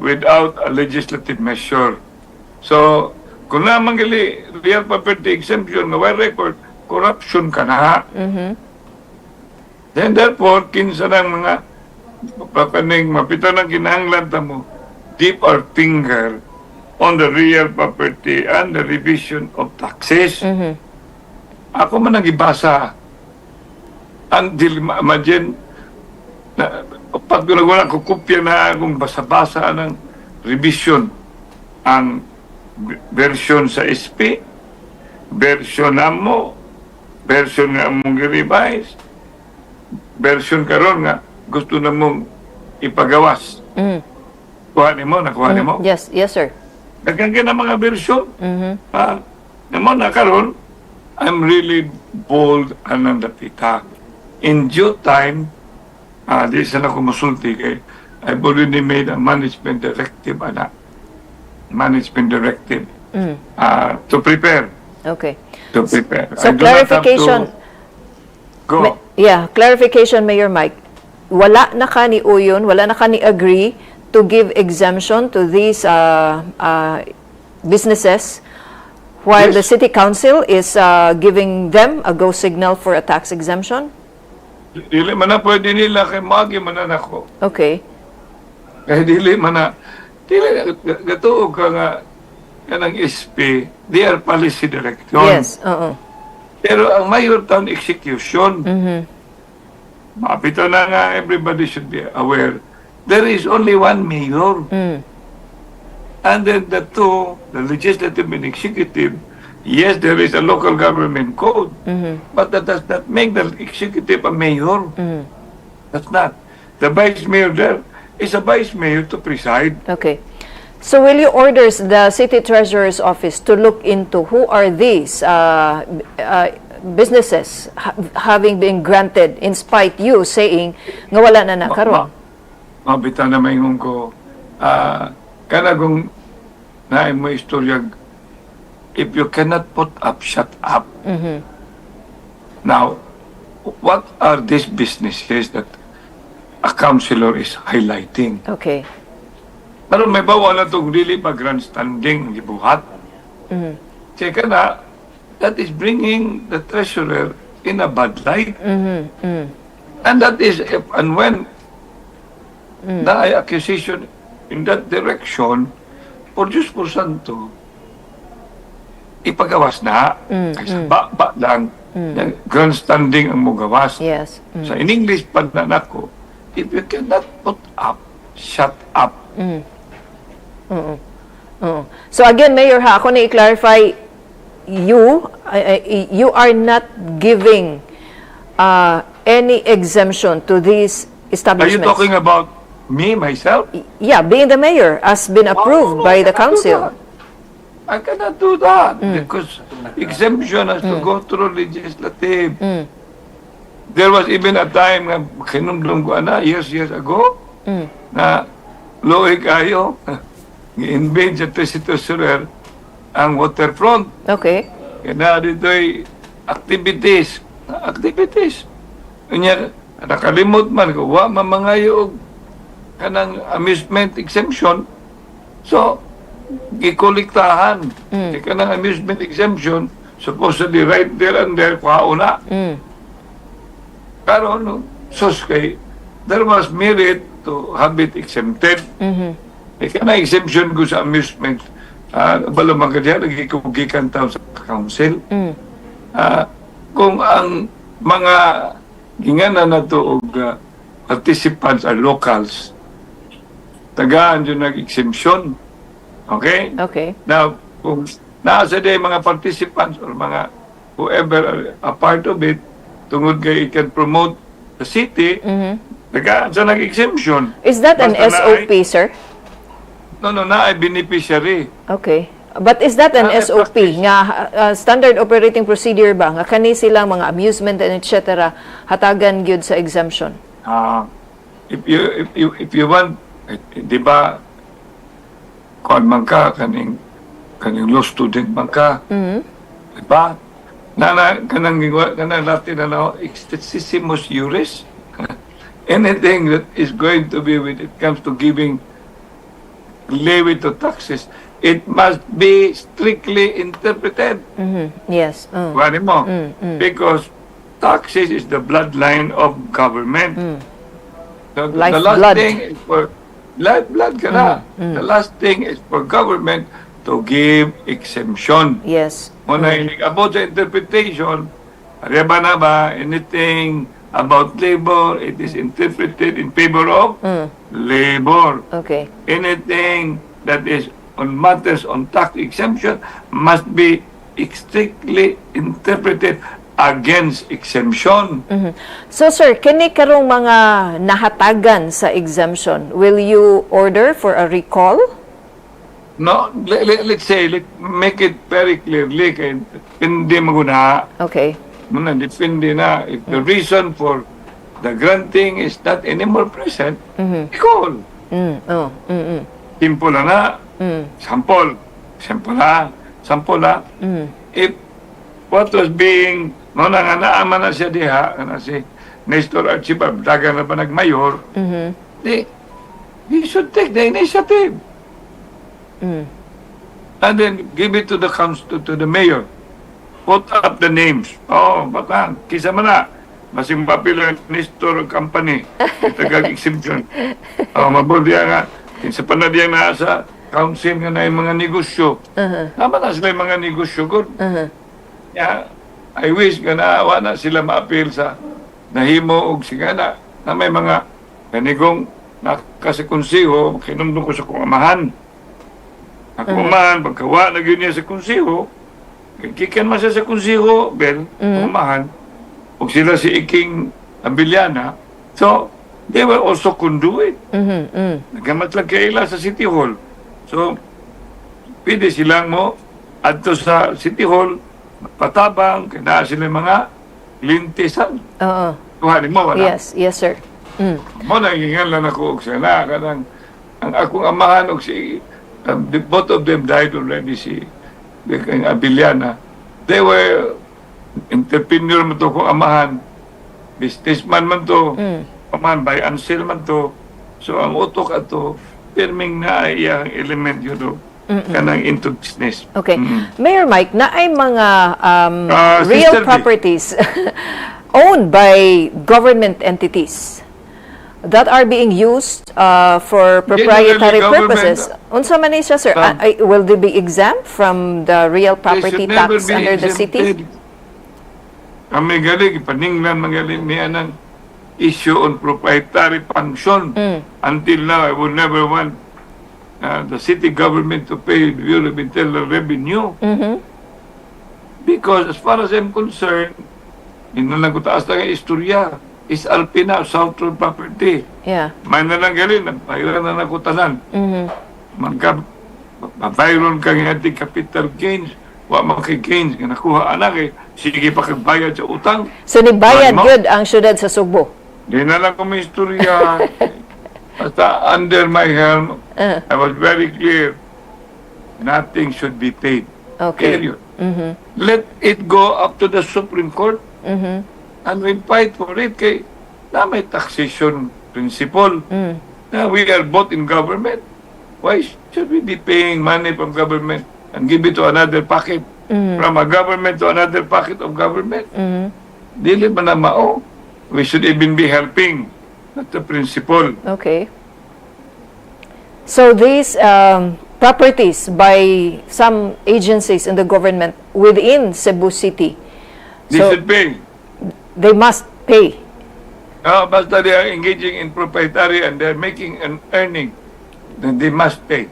without a legislative measure. So, kung na manggali real property exemption nga may record, corruption ka na. Then therefore, kinsa ng mga papaning mapita ng kinahanglan mo, dip our finger on the real property and the revision of taxes. Ako man nagibasa until imagine na pag wala ko kopya na akong basa-basa ng revision ang version sa SP, version namo, version nga mong revise, version karon nga gusto na mong ipagawas. Kuha ni mo, nakuha ni mo. Yes, yes sir. Dagang na mga version. Naman na karon, I'm really bold and nandapita. In due time, di sana ko masulti kay I've already made a management directive, management directive to prepare. Okay. To prepare. So I do not have clarification. to go. Clarification, Mayor Mike. Wala na ka ni Uyon, wala na ka ni agree to give exemption to these businesses while Yes. the City Council is giving them a go signal for a tax exemption? Dili man na pwede nila kay magi man na nako. Okay. Kaya dili man na gatuog ka nga kanang SP, they are policy direction. Yes, Pero ang mayor town execution, mapito na nga everybody should be aware, there is only one mayor. And then the two, the legislative and executive, yes, there is a local government code, but that does not make the executive a mayor. That's not. The vice mayor there is a vice mayor to preside. Okay. So will you order the City Treasurer's Office to look into who are these businesses having been granted in spite you saying nga wala na nakaroon? Mabita na may ko, kanagong na mo istorya, if you cannot put up, shut up. Now, what are these businesses that a councilor is highlighting? Okay. Pero may bawa na itong really grandstanding gibuhat. Tsaka na, that is bringing the treasurer in a bad light. And that is, if and when na accusation in that direction, for Diyos por Santo, ipagawas na. Kaysa ba lang, grandstanding ang mugawas. Yes. Sa in English, pagnanak ko, if you cannot put up, shut up. So again, Mayor, ako na i-clarify, you are not giving any exemption to these Are establishments. you talking about me, myself? Yeah, being the mayor has been approved by the council. I cannot do that because exemption has to go through legislative. There was even a time na kinumdum ko years ago na loig kayo i-invade sa Tesitosurer ang waterfront. Okay. Kaya na dito'y activities. Kanya, nakalimot man ko, wa mamangayog kanang amusement exemption. So, gikolektahan. Kanang amusement exemption, supposedly right there and there, kauna. Pero, sus kay, there was merit to have it exempted. Kanang exemption ko sa amusement, balo magkadya, nagikugikan tao sa council. Kung ang mga gingana na to og participants are locals, tagaan yun nag-exemption. Okay? Okay. Now, kung nasa day mga participants or mga whoever are a part of it, tungod kay it can promote the city, tagaan sa nag-exemption. Is that an Basta SOP, sir? No, na ay beneficiary. Okay. But is that an Not a SOP nga standard operating procedure ba nga kani silang mga amusement and etc. hatagan gyud sa exemption? If you want, di ba, kung man ka, kaning law student man ka, di ba, kanang Latin extensissimus juris. Anything that is going to be when it comes to giving levy to taxes, it must be strictly interpreted. Yes. Kuhanin mo. Because taxes is the bloodline of government. The last Lifeblood. thing is for lifeblood ka na. The last thing is for government to give exemption. Yes. Muna about sa interpretation, ariba na ba anything about labor, it is interpreted in favor of labor. Okay. Anything that is on matters on tax exemption must be strictly interpreted against exemption. So sir, kini karong mga nahatagan sa exemption, will you order for a recall? No, let's say, make it very clearly kay hindi maguna. Okay. Muna, depende na. If the reason for the granting is not anymore present, recall. Simple na. Sample. Sample na. If what was being, muna nga naaman na siya diha, na si Nestor Archibald, daga na ba nagmayor, he should take the initiative. And then give it to the council, to the mayor. Put up the names. Oh, baka, kisa man na. Masing popular Nestor Company. Itagag-exemption. Oh, mabuti nga. Kinsa pa na diyan na sa council nga na yung mga negosyo. Tama na sila yung mga negosyo. Good. Yeah, I wish nga naawa na sila ma-appeal sa nahimo og sigana na may mga ganigong nakasikonsiho, kinumdong ko sa kong amahan. Ako man, pagkawa na ganyan sa konsiho, kikan man siya sa konsiho, umahan, o sila si Iking Abiliana, so, they will also conduit. Nagamat lang kaila sa City Hall. So, pwede silang mo, adto sa City Hall, patabang, kaya sila mga lintisan. Kuhanin mo, wala? Yes sir. Mo nangingan lang ako og sana, kanang, ang akong amahan og si, both of them died already, si Abiliana. They were entrepreneur man to kung amahan, businessman man to, amahan by Ansel man to. So ang utok ato, firming na iyang element yun kanang into business. Okay. Mayor Mike, na ay mga real Sister B. properties owned by government entities that are being used for proprietary Generally, purposes. Unsa man ni siya, sir? Will they be exempt from the real property They should never tax be under the city? exempted. Kami galing, ipaningnan magaling niya ng issue on proprietary function. Until now, I would never want the city government to pay the Bureau of Internal Revenue. Because as far as I'm concerned, lang ko taas na istorya, is Alpina, Southern property. Yeah. May nalang galing, nagpahiran na nakutanan. Magka-bayron ka ng ating capital gains, wa maki-gains, nga nakuha anak sige pa kagbayad sa utang. So nibayad good ang syudad sa Sugbo? Di na lang ko may istorya. Basta under my helm, I was very clear, nothing should be paid. Okay. Period. Let it go up to the Supreme Court. And we'll fight for it kay na may taxation principle. Now we are both in government. Why should we be paying money from government and give it to another pocket? From a government to another pocket of government? Dili man na mao. We should even be helping. That's the principle. Okay. So these properties by some agencies in the government within Cebu City, They should pay. they must pay. Basta they are engaging in proprietary and they're making an earning, then they must pay.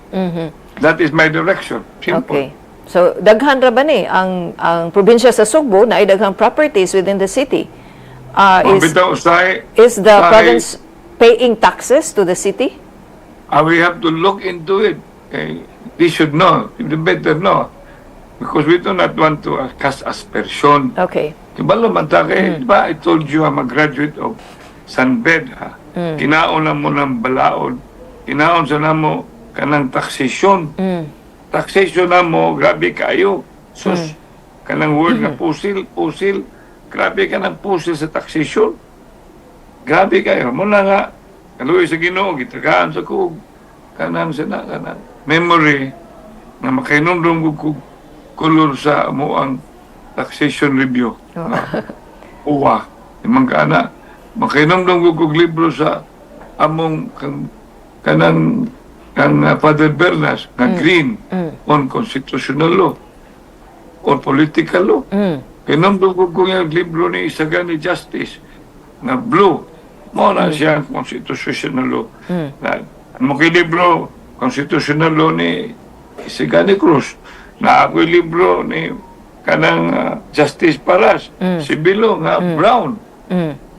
That is my direction. Simple. Okay. So daghan ra ba ni ang probinsya sa Sugbo na ay daghang properties within the city? Is the province paying taxes to the city? We have to look into it. They should know. They better know. Because we do not want to cast aspersion. Okay. Kibalo man ta kay, diba, I told you I'm a graduate of Sanbed. Kinaon na mo ng balaod. Kinaon sa na mo kanang taxation. Taxation na mo, grabe kayo. Sus, kanang word nga pusil, grabe ka ng pusil sa taxation. Grabe kayo. Muna nga, kaluoy sa Ginoo, gitagaan sa kog, kanang memory, na makainumdum kog kulor sa mo ang taxation review. Uwa. Imang kana, makainumdum kog libro sa among kanang Father Bernas, nga green, on constitutional law, on political law. Kinumdum ko yung libro ni Isaga ni Justice, na blue, mo na siya constitutional law. Ano kay libro, constitutional law ni Isaga ni Cruz, na ako yung libro ni kanang Justice Paras, si Bilo, nga brown.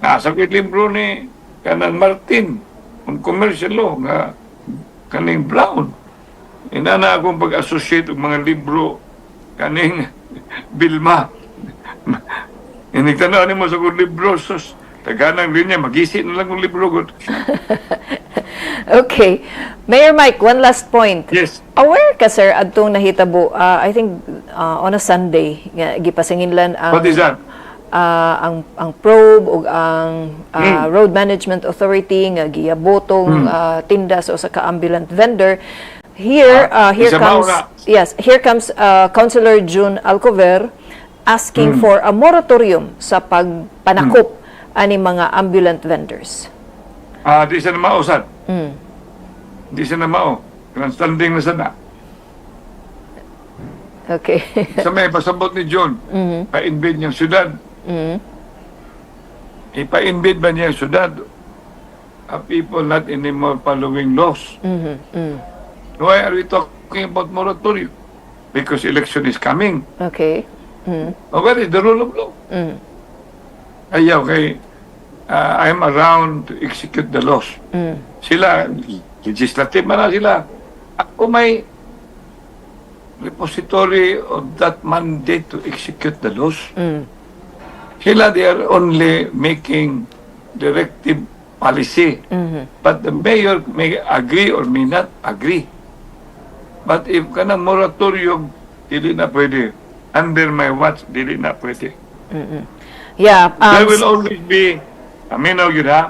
Nasa ko yung libro ni kanang Martin, on commercial law, nga kaning brown. Inana akong pag-associate ng mga libro kaning Bilma. Iniktanaw ni mo sa kong libro, sus, taganang linya, mag-isip na lang kong libro. Okay. Mayor Mike, one last point. Yes. Aware ka, sir, adtong nahitabo, I think on a Sunday, nga gipasinginlan ang... What is that? Ang probe o ang Road Management Authority nga giyabotong tinda sa usa ka ambulant vendor. Here comes Councilor June Alcover asking for a moratorium sa pagpanakop ani mga ambulant vendors. Di siya na mao, sad. Di siya na mao. Standing na sana. Okay. Sa may pasabot ni John, pa-invade niyang syudad. Ipa-invade ba niya ang syudad? People not anymore following laws. Why are we talking about moratorium? Because election is coming. Okay. Where is the rule of law? Ayaw kay I'm around to execute the laws. Sila, legislative man na sila. Ako may repository of that mandate to execute the laws. Sila, they are only making directive policy. But the mayor may agree or may not agree. But if kanang moratorium, dili na pwede. Under my watch, dili na pwede. Yeah. There will always be, aminaw yun ha?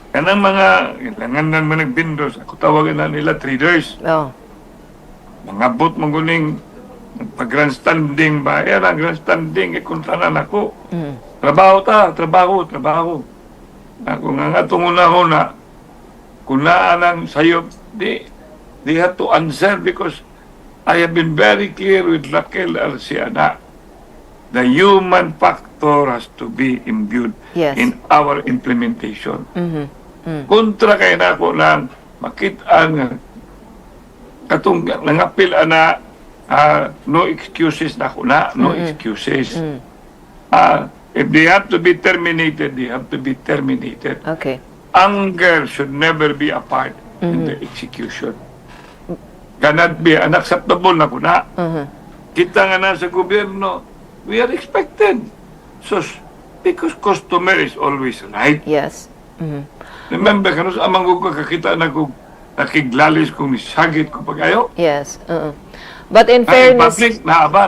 Kanang mga, ilangan na nagbindos, ako tawagan na nila traders. Mga bot maguling, pag-grandstanding ba? Yan ang grandstanding, ikuntanan ako. Trabaho. Ako nga tunguna kung naan sayop, they have to answer because I have been very clear with Raquel Arciana. The human factor has to be imbued in our implementation. Kontra kay na ako lang makita nga katong nangapil ana no excuses na ako na, no excuses. If they have to be terminated, they have to be terminated. Okay. Anger should never be a part in the execution. Cannot be unacceptable na ko na. Kita nga na sa gobyerno, we are expected. So, because customer is always right. Yes. Remember, kano sa amang ko kakita na ko nakiglalis kung nisagit ko pag-ayo? Yes. But in fairness... Public, nahaba.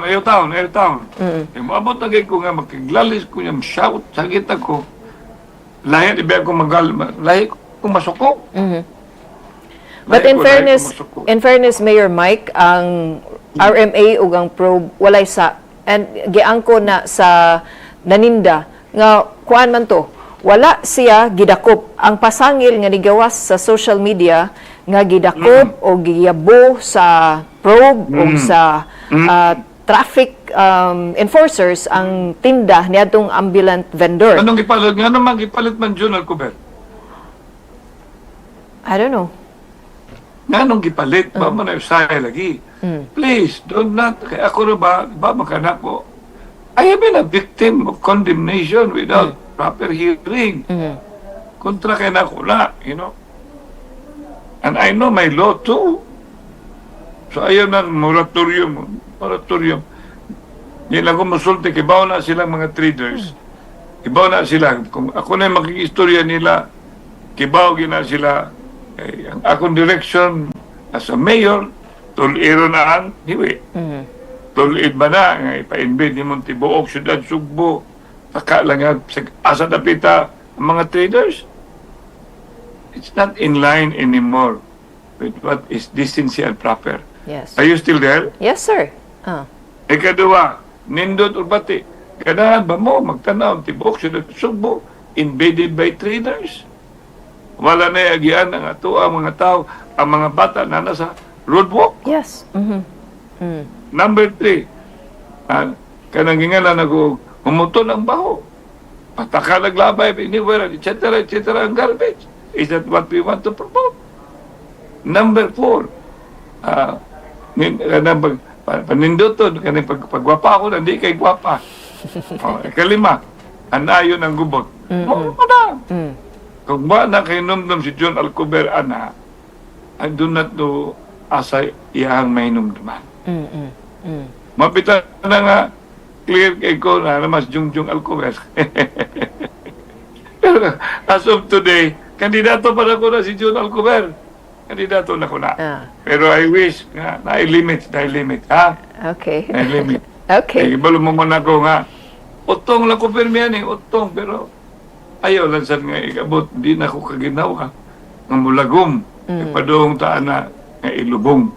Ayaw taon. Maabot na ko nga makiglalis ko niya, shout, sagit ako. Lahi, ibi ako lahi ko masuko. But in fairness, Mayor Mike, ang RMA ug ang probe walay sa and giangko na sa naninda nga kuan man to, wala siya gidakop. Ang pasangil nga nigawas sa social media nga gidakop o giyabo sa probe o sa traffic enforcers ang tinda niadtong ambulant vendor. Anong gipalit? Nga naman gipalit man June Alcover? I don't know. Nga nung gipalit, ba man na usay lagi. Please, don't not, kaya ako na ba makanak ko, I have been a victim of condemnation without proper hearing. Kontra kaya na ako na, you know. And I know my law too. So ayaw ng moratorium. Yan lang kung masulti, kibaw na silang mga traders. Kibaw na sila. Kung ako na yung makikistorya nila, kibaw na sila. Ang akong direction as a mayor, tuliro na ang hiwi. Tulid ba na nga ipa-invade ni Montibuok, Syudad Sugbo, taka lang nga asa dapita ang mga traders. It's not in line anymore with what is decency and proper. Yes. Are you still there? Yes, sir. Ikaduwa, nindot urbati. Ganahan ba mo magtanaw Tibok, Syudad Sugbo, invaded by traders? Wala na yagian ang ato ang mga tao, ang mga bata na nasa roadwalk. Yes. Number 3, kanang gingalan ako, umuto ng baho. Pataka naglabay, anywhere, etc., etc., ang garbage. Is that what we want to promote? Number 4, paninduton, kanang pagwapa ako, hindi kay gwapa. Kalima, anayon ang gubot. Oo na. Kung ba na kay numdum si John Alcover, ana, I do not know asa iyang may numduman. Mapita na nga, clear kay ko na mas Jungjung Alcover. Pero as of today, kandidato pa na ko na si John Alcover. Kandidato na ko na. Pero I wish nga, na-limit, ha? Okay. Na-limit. Okay. Ibalo mo man ako nga, utong lang ko permiyan utong, pero ayaw lang saan nga ikabot, di na ako kaginawa. Nga mulagom, ipadong taan na nga ilubong.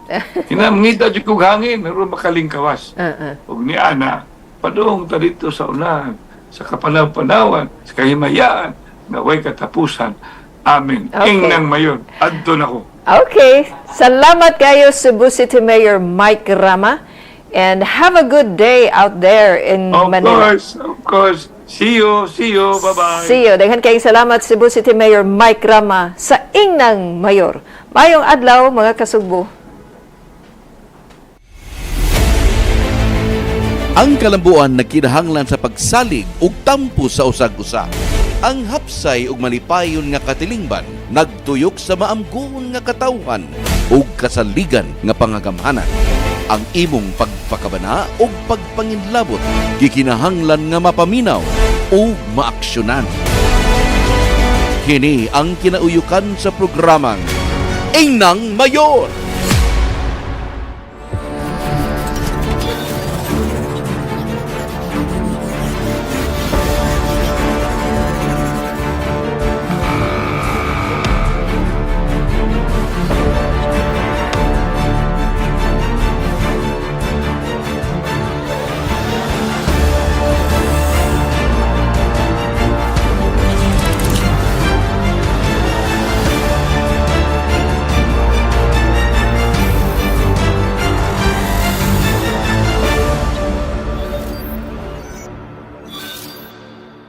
Hinamngita dyan kong hangin, naroon makalingkawas. Huwag ni Ana, padong ta dito sa unahan, sa kapanaw-panawan, sa kahimayaan, na way katapusan. Amen. Okay. Ingnang mayon, adto na ko. Okay. Salamat kayo, Cebu City Mayor Mike Rama. And have a good day out there in Manila. Of course. See you. Bye-bye. See you. Daghan kayong salamat, Cebu City Mayor Mike Rama sa Ingnang Mayor. Mayong adlaw, mga kasugbo. Ang kalambuan nagkinahanglan sa pagsalig ug tampo sa usag-usa. Ang hapsay ug malipayon nga katilingban nagtuyok sa maamguhon nga katawhan ug kasaligan nga pangagamhanan. Ang imong pagpakabana ug pagpanginlabot gikinahanglan nga mapaminaw o maaksyonan. Kini ang kinauyukan sa programang Ingnang Mayor.